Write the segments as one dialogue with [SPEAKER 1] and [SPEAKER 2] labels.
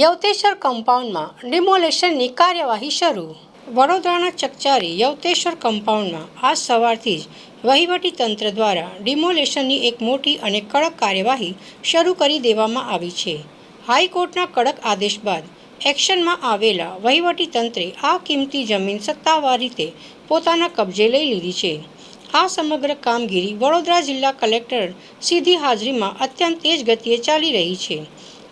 [SPEAKER 1] યવતેશ્વર કમ્પાઉન્ડમાં ડિમોલેશનની કાર્યવાહી શરૂ. વડોદરાના ચકચારી યવતેશ્વર કમ્પાઉન્ડમાં આજ સવારથી જ વહીવટીતંત્ર દ્વારા ડિમોલેશનની એક મોટી અને કડક કાર્યવાહી શરૂ કરી દેવામાં આવી છે. હાઈકોર્ટના કડક આદેશ બાદ એક્શનમાં આવેલા વહીવટીતંત્રે આ કિંમતી જમીન સત્તાવાર રીતે પોતાના કબજે લઈ લીધી છે. આ સમગ્ર કામગીરી વડોદરા જિલ્લા કલેક્ટર સીધી હાજરીમાં અત્યંત તેજ ગતિએ ચાલી રહી છે.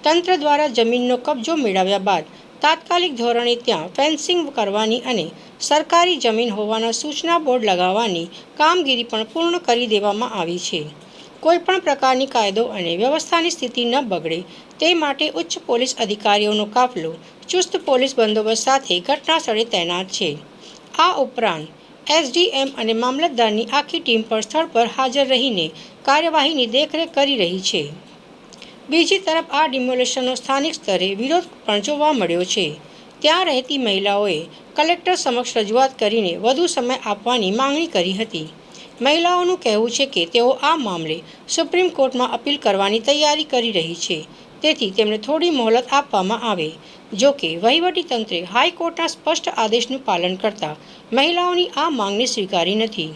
[SPEAKER 1] તંત્ર દ્વારા જમીનનો કબજો મેળવ્યા બાદ તાત્કાલિક ધોરણે ત્યાં ફેન્સિંગ કરવાની અને સરકારી જમીન હોવાના સૂચના બોર્ડ લગાવવાની કામગીરી પણ પૂર્ણ કરી દેવામાં આવી છે. કોઈપણ પ્રકારની કાયદો અને વ્યવસ્થાની સ્થિતિ ન બગડે તે માટે ઉચ્ચ પોલીસ અધિકારીઓનો કાફલો ચુસ્ત પોલીસ બંદોબસ્ત સાથે ઘટનાસ્થળે તૈનાત છે. આ ઉપરાંત એસડીએમ અને મામલતદારની આખી ટીમ પણ સ્થળ પર હાજર રહીને કાર્યવાહીની દેખરેખ કરી રહી છે. બીજી તરફ આ ડિમોલેશનનો સ્થાનિક સ્તરે વિરોધ પણ જોવા મળ્યો છે. ત્યાં રહેતી મહિલાઓએ કલેક્ટર સમક્ષ રજૂઆત કરીને વધુ સમય આપવાની માંગણી કરી હતી. મહિલાઓનું કહેવું છે કે તેઓ આ મામલે સુપ્રીમ કોર્ટમાં અપીલ કરવાની તૈયારી કરી રહી છે, તેથી તેમને થોડી મોહલત આપવામાં આવે. જોકે વહીવટીતંત્રે હાઈકોર્ટના સ્પષ્ટ આદેશનું પાલન કરતા મહિલાઓની આ માંગણી સ્વીકારી નથી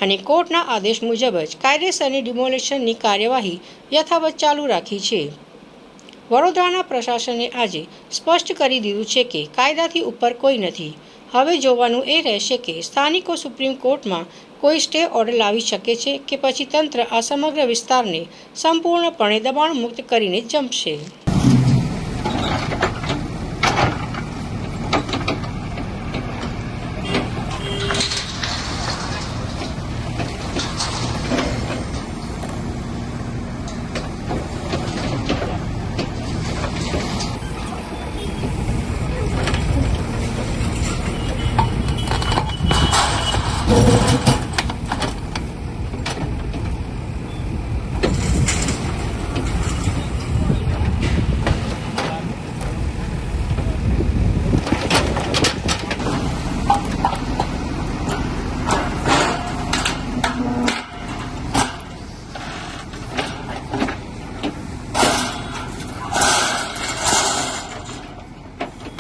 [SPEAKER 1] અને કોર્ટના આદેશ મુજબ જ કાયદેસરની ડિમોલેશનની કાર્યવાહી યથાવત ચાલુ રાખી છે. વડોદરાના પ્રશાસને આજે સ્પષ્ટ કરી દીધું છે કે કાયદાથી ઉપર કોઈ નથી. હવે જોવાનું એ રહેશે કે સ્થાનિકો સુપ્રીમ કોર્ટમાં કોઈ સ્ટે ઓર્ડર લાવી શકે છે કે પછી તંત્ર આ સમગ્ર વિસ્તારને સંપૂર્ણપણે દબાણ મુક્ત કરીને જંપશે.